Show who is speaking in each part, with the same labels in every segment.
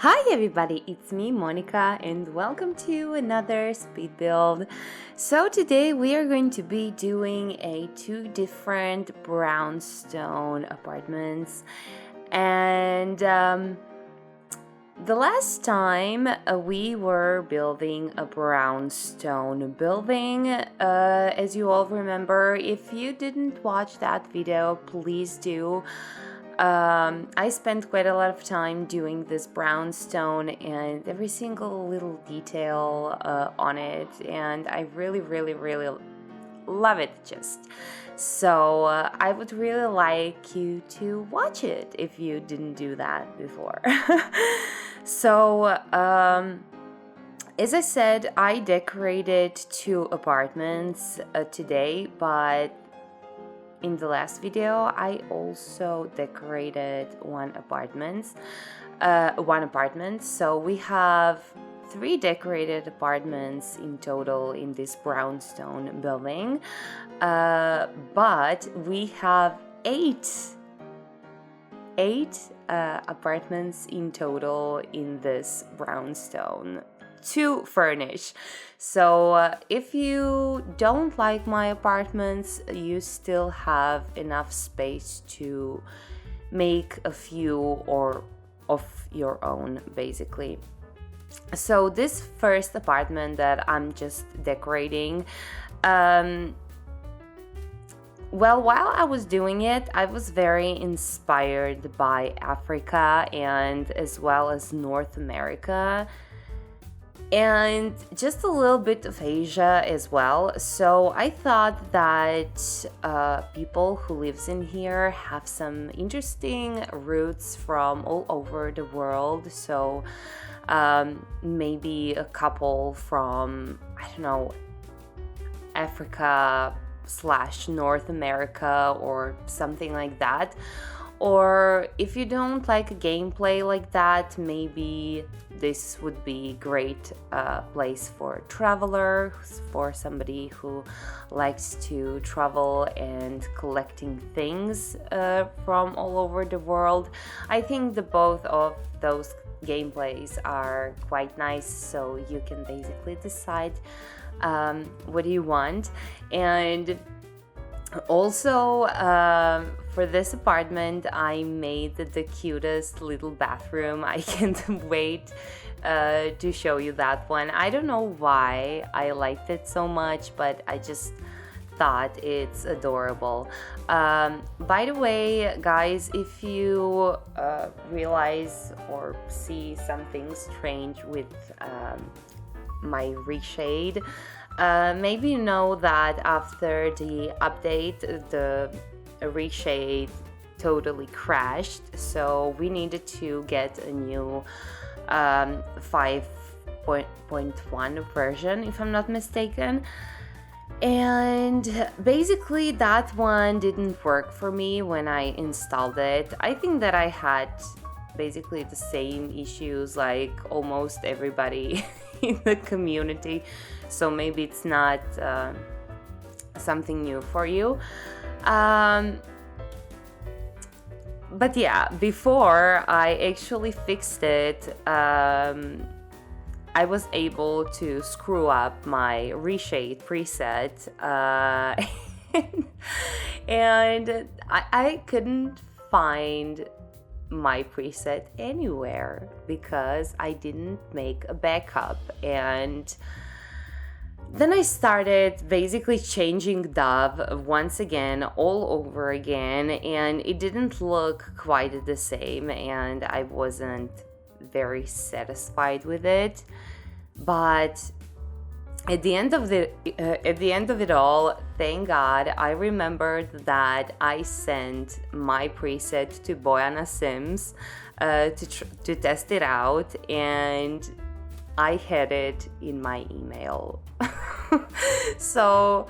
Speaker 1: Hi everybody, it's me Monica and welcome to another speed build. So today we are going to be doing two different brownstone apartments, and the last time we were building a brownstone building. As you all remember, if you didn't watch that video, please do. I spent quite a lot of time doing this brownstone and every single little detail on it, and I really love it so I would really like you to watch it if you didn't do that before. So as I said, I decorated 2 apartments today, but in the last video, I also decorated one apartment. So we have 3 decorated apartments in total in this brownstone building, but we have 8 apartments in total in this brownstone to furnish. So if you don't like my apartments, you still have enough space to make a few or of your own, basically. So this first apartment that I'm just decorating, while I was doing it, I was very inspired by Africa and as well as North America, and just a little bit of Asia as well. So I thought that people who lives in here have some interesting roots from all over the world. So maybe a couple from, I don't know, Africa / North America or something like that. Or if you don't like a gameplay like that, maybe this would be a great place for a traveler, for somebody who likes to travel and collecting things from all over the world. I think the both of those gameplays are quite nice, so you can basically decide what you want. And also, for this apartment, I made the cutest little bathroom. I can't wait to show you that one. I don't know why I liked it so much, but I just thought it's adorable. By the way, guys, if you realize or see something strange with my reshade, maybe you know that after the update, the reshade totally crashed, so we needed to get a new 5.1 version, if I'm not mistaken. And basically that one didn't work for me when I installed it. I think that I had basically the same issues like almost everybody in the community, so maybe it's not something new for you. But yeah, before I actually fixed it, I was able to screw up my reshade preset, and I couldn't find my preset anywhere because I didn't make a backup. And then I started basically changing Dove once again, all over again, and it didn't look quite the same, and I wasn't very satisfied with it. But at the end of it all, thank God, I remembered that I sent my preset to Bojana Sims to test it out, and I had it in my email. So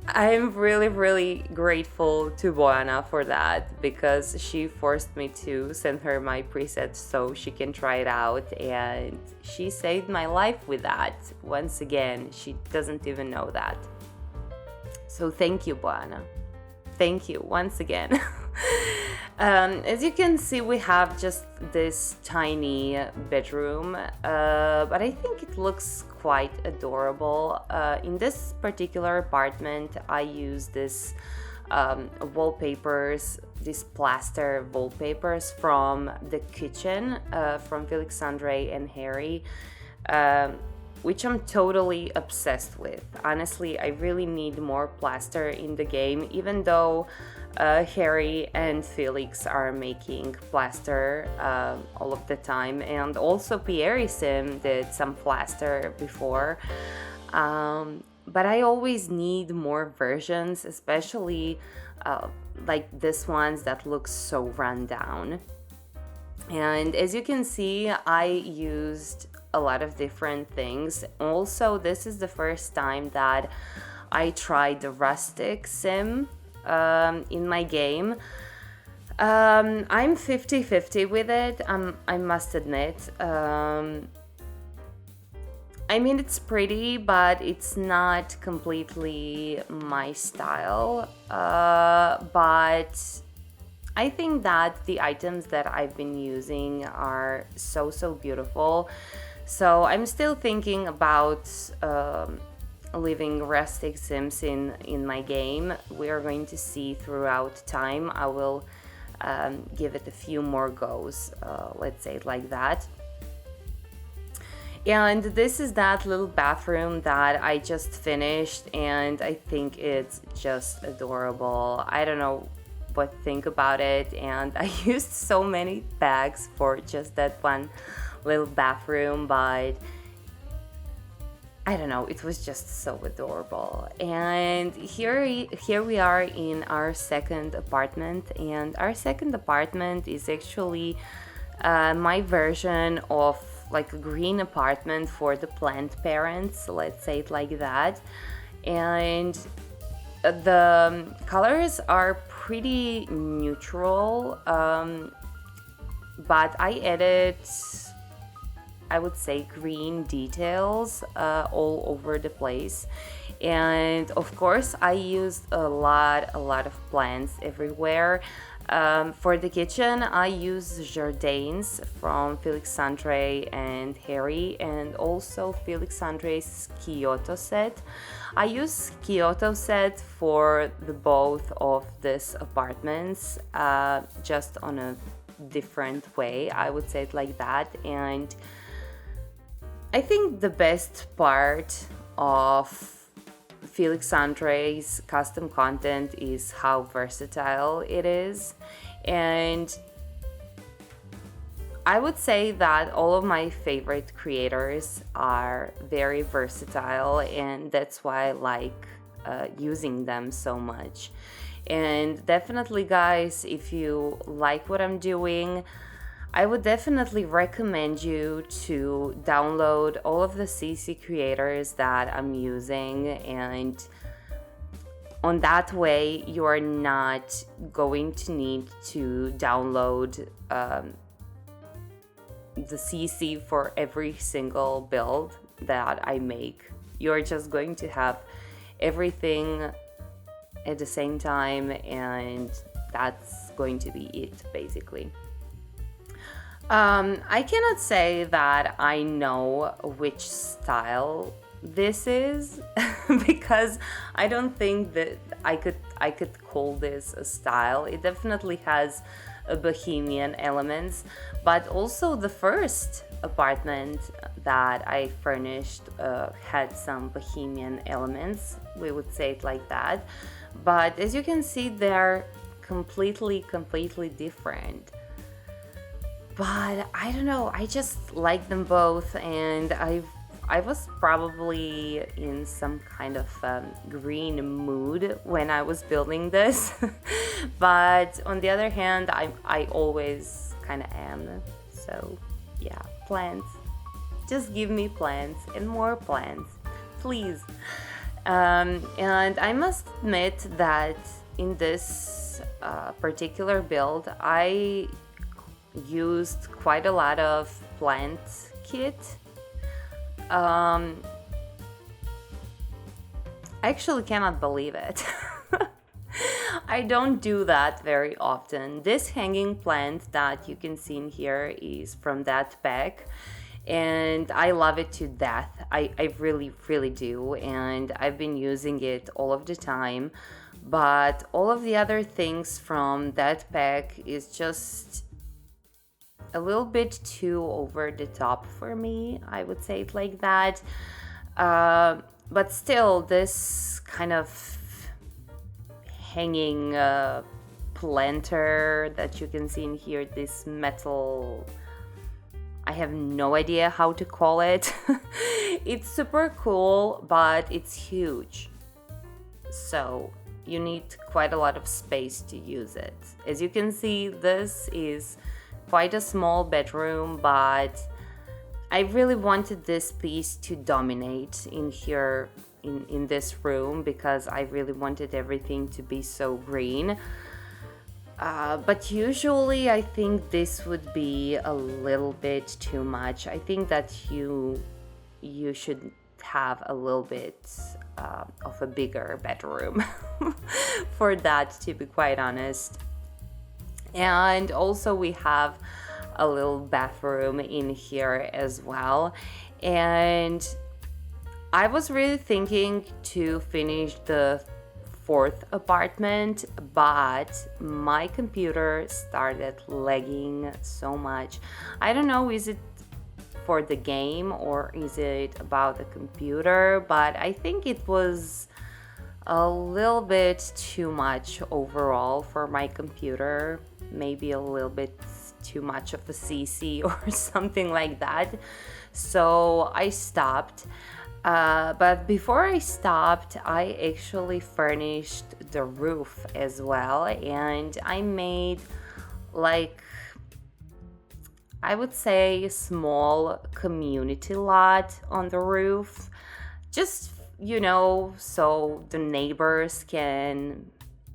Speaker 1: I'm really grateful to Bojana for that, because she forced me to send her my preset so she can try it out, and she saved my life with that. Once again, she doesn't even know that. So thank you, Bojana. Thank you once again. As you can see, we have just this tiny bedroom, but I think it looks quite adorable. In this particular apartment, I use this wallpapers, these plaster wallpapers from the kitchen, from Felix Andre and Harry, which I'm totally obsessed with. Honestly, I really need more plaster in the game, even though Harry and Felix are making plaster all of the time, and also Pierre Sim did some plaster before. But I always need more versions, especially like this ones that look so run down. And as you can see, I used a lot of different things. Also, this is the first time that I tried the rustic sim in my game. I'm 50-50 with it, I must admit. I mean, it's pretty, but it's not completely my style. But I think that the items that I've been using are so beautiful. So I'm still thinking about leaving rustic sims in my game. We are going to see throughout time. I will give it a few more goes, let's say it like that. And this is that little bathroom that I just finished, and I think it's just adorable. I don't know what to think about it, and I used so many bags for just that one little bathroom, but I don't know, it was just so adorable. And here we are in our second apartment, and our second apartment is actually my version of like a green apartment for the plant parents, let's say it like that. And the colors are pretty neutral, but I added, I would say, green details all over the place. And of course, I used a lot of plants everywhere. For the kitchen, I use Jardins from Felix Andre and Harry, and also Felix Andre's Kyoto set. I use Kyoto set for the both of these apartments, just on a different way, I would say it like that. And I think the best part of Felix Andre's custom content is how versatile it is. And I would say that all of my favorite creators are very versatile, and that's why I like using them so much. And definitely, guys, if you like what I'm doing, I would definitely recommend you to download all of the CC creators that I'm using, and on that way you are not going to need to download the CC for every single build that I make. You're just going to have everything at the same time, and that's going to be it basically. I cannot say that I know which style this is because I don't think that I could call this a style. It definitely has a bohemian elements, but also the first apartment that I furnished had some bohemian elements, we would say it like that. But as you can see, they're completely different. But I don't know, I just like them both, and I was probably in some kind of green mood when I was building this. But on the other hand, I always kind of am. So yeah, plants. Just give me plants and more plants, please. And I must admit that in this particular build, I used quite a lot of plant kit. I actually cannot believe it. I don't do that very often. This hanging plant that you can see in here is from that pack, and I love it to death. I really, really do, and I've been using it all of the time. But all of the other things from that pack is just a little bit too over the top for me. I would say it like that. But still, this kind of hanging planter that you can see in here, this metal, I have no idea how to call it. It's super cool, but it's huge. So you need quite a lot of space to use it. As you can see, this is quite a small bedroom, but I really wanted this piece to dominate in here in this room because I really wanted everything to be so green. But usually I think this would be a little bit too much. I think that you should have a little bit of a bigger bedroom for that, to be quite honest. And also we have a little bathroom in here as well. And I was really thinking to finish the fourth apartment, but my computer started lagging so much. I don't know, is it for the game or is it about the computer? But I think it was a little bit too much overall for my computer, maybe a little bit too much of a CC or something like that. So I stopped. But before I stopped, I actually furnished the roof as well, and I made, like, I would say a small community lot on the roof, just, so the neighbors can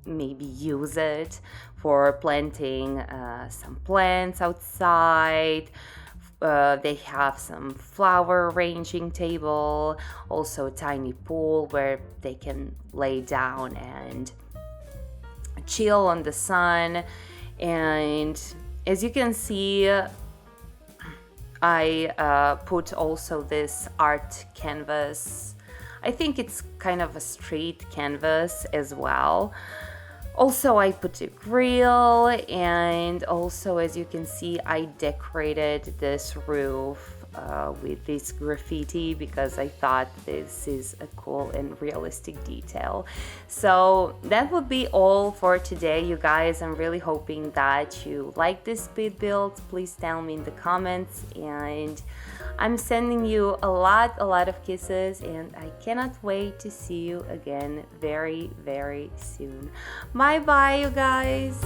Speaker 1: maybe use it for planting some plants outside. They have some flower arranging table, also a tiny pool where they can lay down and chill on the sun. And as you can see, I put also this art canvas. I think it's kind of a street canvas as well. Also, I put a grill, and also, as you can see, I decorated this roof with this graffiti because I thought this is a cool and realistic detail. So that would be all for today, you guys. I'm really hoping that you like this speed build. Please tell me in the comments, and I'm sending you a lot of kisses, and I cannot wait to see you again very, very soon. Bye bye, you guys.